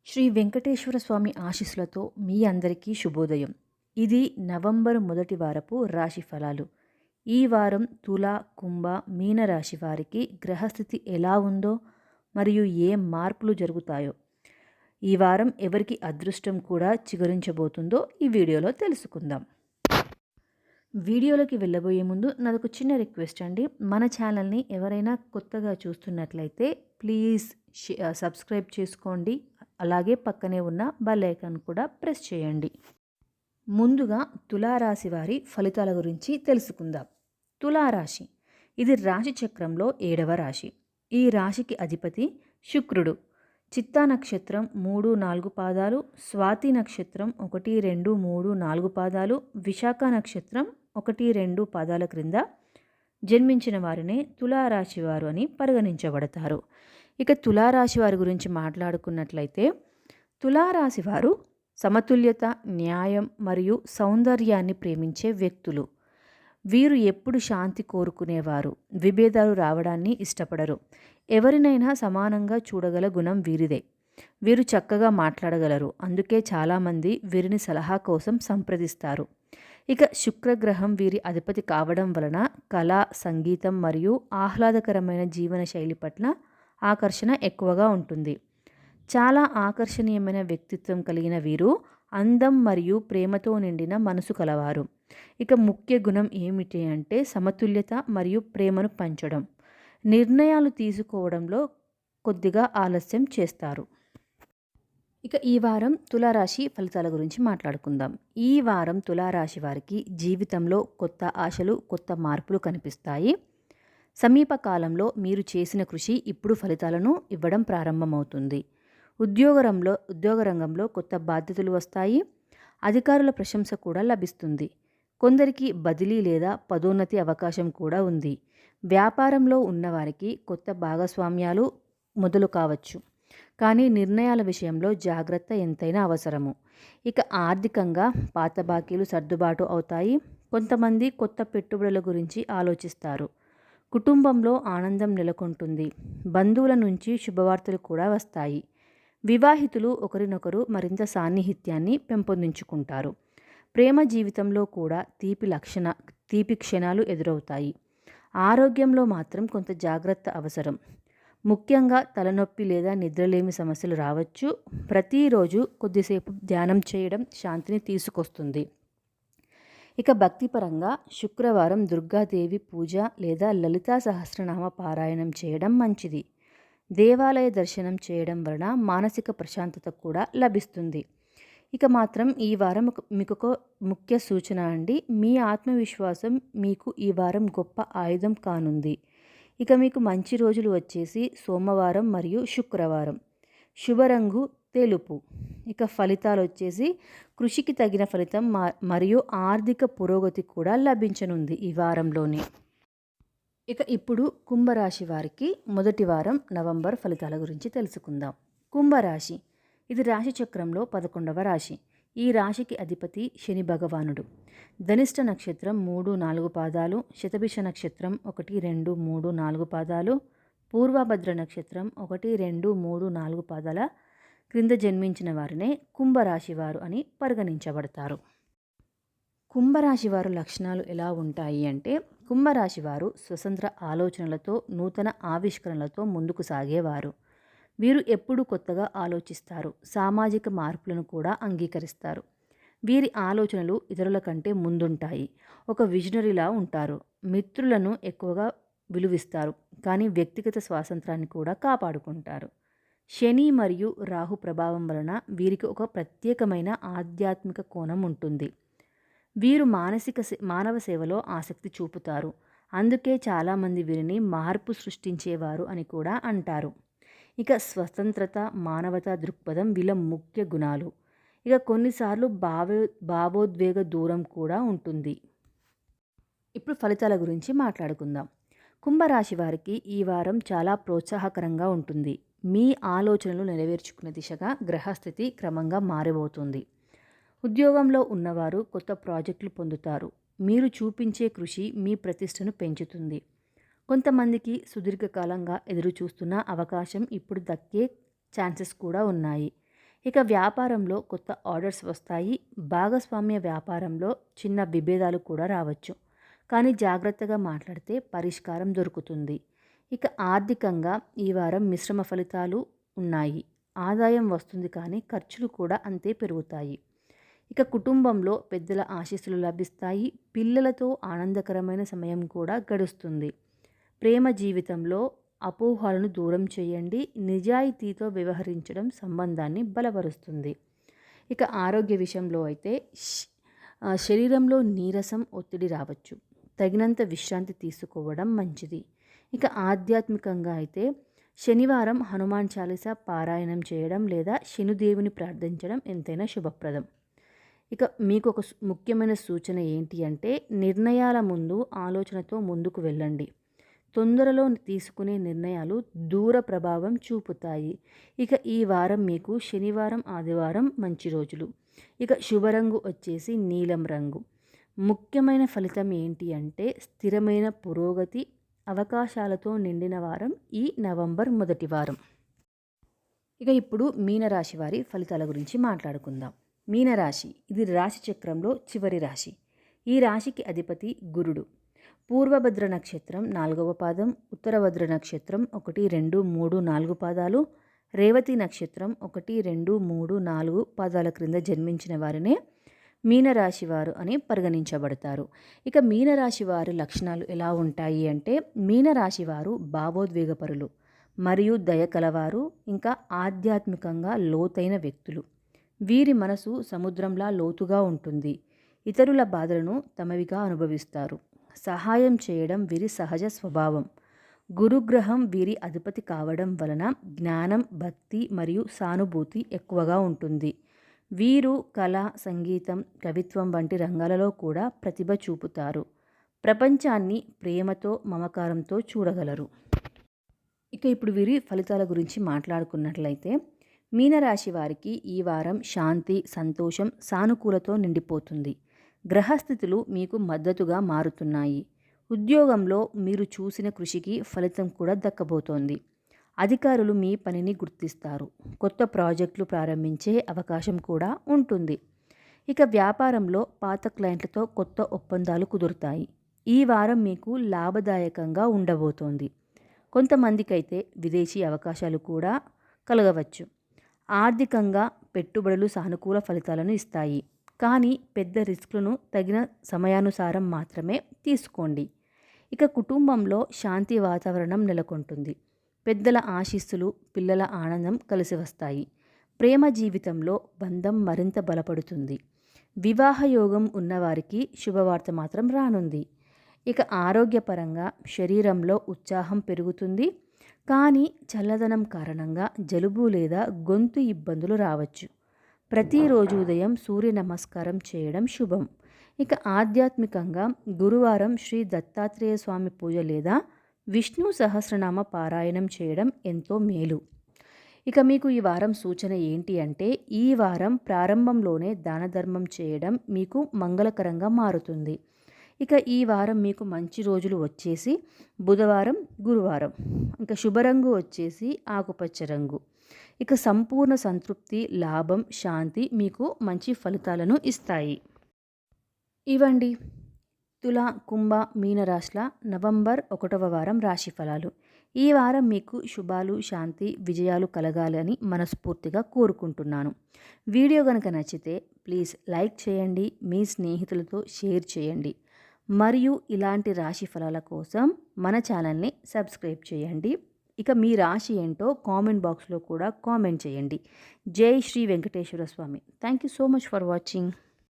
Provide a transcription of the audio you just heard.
శ్రీ వెంకటేశ్వర స్వామి ఆశీస్సులతో మీ అందరికీ శుభోదయం. ఇది నవంబర్ మొదటి వారపు రాశి ఫలాలు. ఈ వారం తుల, కుంభ, మీన రాశి వారికి గ్రహస్థితి ఎలా ఉందో మరియు ఏ మార్పులు జరుగుతాయో, ఈ వారం ఎవరికి అదృష్టం కూడా చిగురించబోతుందో ఈ వీడియోలో తెలుసుకుందాం. వీడియోలోకి వెళ్ళబోయే ముందు నాదొక చిన్న రిక్వెస్ట్ అండి. మన ఛానల్ని ఎవరైనా కొత్తగా చూస్తున్నట్లయితే ప్లీజ్ సబ్స్క్రైబ్ చేసుకోండి. అలాగే పక్కనే ఉన్న బెల్ ఐకాన్ కూడా ప్రెస్ చేయండి. ముందుగా తులారాశి వారి ఫలితాల గురించి తెలుసుకుందాం. తులారాశి ఇది రాశి చక్రంలో 7వ రాశి. ఈ రాశికి అధిపతి శుక్రుడు. చిత్తా నక్షత్రం 3, 4 పాదాలు, స్వాతి నక్షత్రం 1, 2, 3, 4 పాదాలు, విశాఖ నక్షత్రం 1, 2 పాదాల క్రింద జన్మించిన వారినే తులారాశి వారు అని పరిగణించబడతారు. ఇక తులారాశి వారి గురించి మాట్లాడుకున్నట్లయితే, తులారాశి వారు సమతుల్యత, న్యాయం మరియు సౌందర్యాన్ని ప్రేమించే వ్యక్తులు. వీరు ఎప్పుడు శాంతి కోరుకునేవారు, విభేదాలు రావడాన్ని ఇష్టపడరు. ఎవరినైనా సమానంగా చూడగల గుణం వీరిదే. వీరు చక్కగా మాట్లాడగలరు. అందుకే చాలామంది వీరిని సలహా కోసం సంప్రదిస్తారు. ఇక శుక్రగ్రహం వీరి అధిపతి కావడం వలన కళ, సంగీతం మరియు ఆహ్లాదకరమైన జీవన శైలి పట్ల ఆకర్షణ ఎక్కువగా ఉంటుంది. చాలా ఆకర్షణీయమైన వ్యక్తిత్వం కలిగిన వీరు అందం మరియు ప్రేమతో నిండిన మనసు కలవారు. ఇక ముఖ్య గుణం ఏమిటి అంటే సమతుల్యత మరియు ప్రేమను పంచడం. నిర్ణయాలు తీసుకోవడంలో కొద్దిగా ఆలస్యం చేస్తారు. ఇక ఈ వారం తులారాశి ఫలితాల గురించి మాట్లాడుకుందాం. ఈ వారం తులారాశి వారికి జీవితంలో కొత్త ఆశలు, కొత్త మార్పులు కనిపిస్తాయి. సమీప కాలంలో మీరు చేసిన కృషి ఇప్పుడు ఫలితాలను ఇవ్వడం ప్రారంభమవుతుంది. ఉద్యోగ రంగంలో కొత్త బాధ్యతలు వస్తాయి. అధికారుల ప్రశంస కూడా లభిస్తుంది. కొందరికి బదిలీ లేదా పదోన్నతి అవకాశం కూడా ఉంది. వ్యాపారంలో ఉన్నవారికి కొత్త భాగస్వామ్యాలు మొదలు కావచ్చు. కానీ నిర్ణయాల విషయంలో జాగ్రత్త ఎంతైనా అవసరము. ఇక ఆర్థికంగా పాత బాకీలు సర్దుబాటు అవుతాయి. కొంతమంది కొత్త పెట్టుబడుల గురించి ఆలోచిస్తారు. కుటుంబంలో ఆనందం నెలకొంటుంది. బంధువుల నుంచి శుభవార్తలు కూడా వస్తాయి. వివాహితులు ఒకరినొకరు మరింత సాన్నిహిత్యాన్ని పెంపొందించుకుంటారు. ప్రేమ జీవితంలో కూడా తీపి క్షణాలు ఎదురవుతాయి. ఆరోగ్యంలో మాత్రం కొంత జాగ్రత్త అవసరం. ముఖ్యంగా తలనొప్పి లేదా నిద్రలేమి సమస్యలు రావచ్చు. ప్రతిరోజు కొద్దిసేపు ధ్యానం చేయడం శాంతిని తీసుకొస్తుంది. ఇక భక్తిపరంగా శుక్రవారం దుర్గాదేవి పూజ లేదా లలితా సహస్రనామ పారాయణం చేయడం మంచిది. దేవాలయ దర్శనం చేయడం వలన మానసిక ప్రశాంతత కూడా లభిస్తుంది. ఇక మాత్రం ఈ వారం మీకు ఒక ముఖ్య సూచన అండి. మీ ఆత్మవిశ్వాసం మీకు ఈ వారం గొప్ప ఆయుధం కానుంది. ఇక మీకు మంచి రోజులు వచ్చేసి సోమవారం మరియు శుక్రవారం. శుభరంగు తెలుపు. ఇక ఫలితాలు వచ్చేసి కృషికి తగిన ఫలితం మరియు ఆర్థిక పురోగతి కూడా లభించనుంది ఈ వారంలోనే. ఇక ఇప్పుడు కుంభరాశి వారికి మొదటి వారం నవంబర్ ఫలితాల గురించి తెలుసుకుందాం. కుంభరాశి ఇది రాశి చక్రంలో 11వ రాశి. ఈ రాశికి అధిపతి శని భగవానుడు. ధనిష్ట నక్షత్రం 3, 4 పాదాలు, శతభిష నక్షత్రం 1, 2, 3, 4 పాదాలు, పూర్వభద్ర నక్షత్రం 1, 2, 3, 4 పాదాల క్రింద జన్మించిన వారినే కుంభరాశి వారు అని పరిగణించబడతారు. కుంభరాశి వారు లక్షణాలు ఎలా ఉంటాయి అంటే, కుంభరాశి వారు స్వతంత్ర ఆలోచనలతో, నూతన ఆవిష్కరణలతో ముందుకు సాగేవారు. వీరు ఎప్పుడూ కొత్తగా ఆలోచిస్తారు. సామాజిక మార్పులను కూడా అంగీకరిస్తారు. వీరి ఆలోచనలు ఇతరుల కంటే ముందుంటాయి. ఒక విజనరీలా ఉంటారు. మిత్రులను ఎక్కువగా విలువిస్తారు, కానీ వ్యక్తిగత స్వాతంత్రాన్ని కూడా కాపాడుకుంటారు. శని మరియు రాహు ప్రభావం వలన వీరికి ఒక ప్రత్యేకమైన ఆధ్యాత్మిక కోణం ఉంటుంది. వీరు మానవ సేవలో ఆసక్తి చూపుతారు. అందుకే చాలామంది వీరిని మార్పు సృష్టించేవారు అని కూడా అంటారు. ఇక స్వతంత్రత, మానవతా దృక్పథం వీళ్ళ ముఖ్య గుణాలు. ఇక కొన్నిసార్లు భావోద్వేగ దూరం కూడా ఉంటుంది. ఇప్పుడు ఫలితాల గురించి మాట్లాడుకుందాం. కుంభరాశి వారికి ఈ వారం చాలా ప్రోత్సాహకరంగా ఉంటుంది. మీ ఆలోచనలు నెరవేర్చుకునే దిశగా గ్రహస్థితి క్రమంగా మారబోతుంది. ఉద్యోగంలో ఉన్నవారు కొత్త ప్రాజెక్టులు పొందుతారు. మీరు చూపించే కృషి మీ ప్రతిష్టను పెంచుతుంది. కొంతమందికి సుదీర్ఘకాలంగా ఎదురు చూస్తున్న అవకాశం ఇప్పుడు దక్కే ఛాన్సెస్ కూడా ఉన్నాయి. ఇక వ్యాపారంలో కొత్త ఆర్డర్స్ వస్తాయి. భాగస్వామ్య వ్యాపారంలో చిన్న విభేదాలు కూడా రావచ్చు. కానీ జాగ్రత్తగా మాట్లాడితే పరిష్కారం దొరుకుతుంది. ఇక ఆర్థికంగా ఈ వారం మిశ్రమ ఫలితాలు ఉన్నాయి. ఆదాయం వస్తుంది కానీ ఖర్చులు కూడా అంతే పెరుగుతాయి. ఇక కుటుంబంలో పెద్దల ఆశీస్సులు లభిస్తాయి. పిల్లలతో ఆనందకరమైన సమయం కూడా గడుస్తుంది. ప్రేమ జీవితంలో అపోహలను దూరం చేయండి. నిజాయితీతో వ్యవహరించడం సంబంధాన్ని బలపరుస్తుంది. ఇక ఆరోగ్య విషయంలో అయితే శరీరంలో నీరసం, ఒత్తిడి రావచ్చు. తగినంత విశ్రాంతి తీసుకోవడం మంచిది. ఇక ఆధ్యాత్మికంగా అయితే శనివారం హనుమాన్ చాలీసా పారాయణం చేయడం లేదా శనిదేవుని ప్రార్థించడం ఎంతైనా శుభప్రదం. ఇక మీకు ఒక ముఖ్యమైన సూచన ఏంటి అంటే నిర్ణయాల ముందు ఆలోచనతో ముందుకు వెళ్ళండి. తొందరలో తీసుకునే నిర్ణయాలు దూర ప్రభావం చూపుతాయి. ఇక ఈ వారం మీకు శనివారం, ఆదివారం మంచి రోజులు. ఇక శుభరంగు వచ్చేసి నీలం రంగు. ముఖ్యమైన ఫలితం ఏంటి అంటే స్థిరమైన పురోగతి, అవకాశాలతో నిండిన వారం ఈ నవంబర్ మొదటి వారం. ఇక ఇప్పుడు మీనరాశి వారి ఫలితాల గురించి మాట్లాడుకుందాం. మీనరాశి ఇది రాశి చక్రంలో చివరి రాశి. ఈ రాశికి అధిపతి గురుడు. పూర్వభద్ర నక్షత్రం 4వ పాదం, ఉత్తరభద్ర నక్షత్రం 1, 2, 3, 4 పాదాలు, రేవతి నక్షత్రం 1, 2, 3, 4 పాదాల క్రింద జన్మించిన వారినే మీనరాశి వారు అని పరిగణించబడతారు. ఇక మీనరాశి వారి లక్షణాలు ఎలా ఉంటాయి అంటే మీనరాశి వారు భావోద్వేగపరులు మరియు దయ కలవారు, ఇంకా ఆధ్యాత్మికంగా లోతైన వ్యక్తులు. వీరి మనసు సముద్రంలా లోతుగా ఉంటుంది. ఇతరుల బాధలను తమవిగా అనుభవిస్తారు. సహాయం చేయడం వీరి సహజ స్వభావం. గురుగ్రహం వీరి అధిపతి కావడం వలన జ్ఞానం, భక్తి మరియు సానుభూతి ఎక్కువగా ఉంటుంది. వీరు కళ, సంగీతం, కవిత్వం వంటి రంగాలలో కూడా ప్రతిభ చూపుతారు. ప్రపంచాన్ని ప్రేమతో, మమకారంతో చూడగలరు. ఇక ఇప్పుడు వీరి ఫలితాల గురించి మాట్లాడుకున్నట్లయితే మీనరాశి వారికి ఈ వారం శాంతి, సంతోషం, సానుకూలతో నిండిపోతుంది. గ్రహస్థితులు మీకు మద్దతుగా మారుతున్నాయి. ఉద్యోగంలో మీరు చూసిన కృషికి ఫలితం కూడా దక్కబోతోంది. అధికారులు మీ పనిని గుర్తిస్తారు. కొత్త ప్రాజెక్టులు ప్రారంభించే అవకాశం కూడా ఉంటుంది. ఇక వ్యాపారంలో పాత క్లయింట్లతో కొత్త ఒప్పందాలు కుదురుతాయి. ఈ వారం మీకు లాభదాయకంగా ఉండబోతోంది. కొంతమందికైతే విదేశీ అవకాశాలు కూడా కలగవచ్చు. ఆర్థికంగా పెట్టుబడులు సానుకూల ఫలితాలను ఇస్తాయి. కానీ పెద్ద రిస్క్లను తగిన సమయానుసారం మాత్రమే తీసుకోండి. ఇక కుటుంబంలో శాంతి వాతావరణం నెలకొంటుంది. పెద్దల ఆశీస్సులు, పిల్లల ఆనందం కలిసి వస్తాయి. ప్రేమ జీవితంలో బంధం మరింత బలపడుతుంది. వివాహ యోగం ఉన్నవారికి శుభవార్త మాత్రం రానుంది. ఇక ఆరోగ్యపరంగా శరీరంలో ఉత్సాహం పెరుగుతుంది. కానీ చల్లదనం కారణంగా జలుబు లేదా గొంతు ఇబ్బందులు రావచ్చు. ప్రతిరోజు ఉదయం సూర్య నమస్కారం చేయడం శుభం. ఇక ఆధ్యాత్మికంగా గురువారం శ్రీ దత్తాత్రేయ స్వామి పూజ లేదా విష్ణు సహస్రనామ పారాయణం చేయడం ఎంతో మేలు. ఇక మీకు ఈ వారం సూచన ఏంటి అంటే ఈ వారం ప్రారంభంలోనే దాన ధర్మం చేయడం మీకు మంగళకరంగా మారుతుంది. ఇక ఈ వారం మీకు మంచి రోజులు వచ్చేసి బుధవారం, గురువారం. ఇంకా శుభరంగు వచ్చేసి ఆకుపచ్చ రంగు. ఇక సంపూర్ణ సంతృప్తి, లాభం, శాంతి మీకు మంచి ఫలితాలను ఇస్తాయి. ఇవండి తుల, కుంభ, మీనరాశుల నవంబర్ 1వ వారం రాశి ఫలాలు. ఈ వారం మీకు శుభాలు, శాంతి, విజయాలు కలగాలని మనస్ఫూర్తిగా కోరుకుంటున్నాను. వీడియో కనుక నచ్చితే ప్లీజ్ లైక్ చేయండి, మీ స్నేహితులతో షేర్ చేయండి. మరియు ఇలాంటి రాశి ఫలాల కోసం మన ఛానల్ని సబ్స్క్రైబ్ చేయండి. ఇక మీ రాశి ఏంటో కామెంట్ బాక్స్లో కూడా కామెంట్ చేయండి. జై Sri Venkateswara Swami. Thank you so much for watching.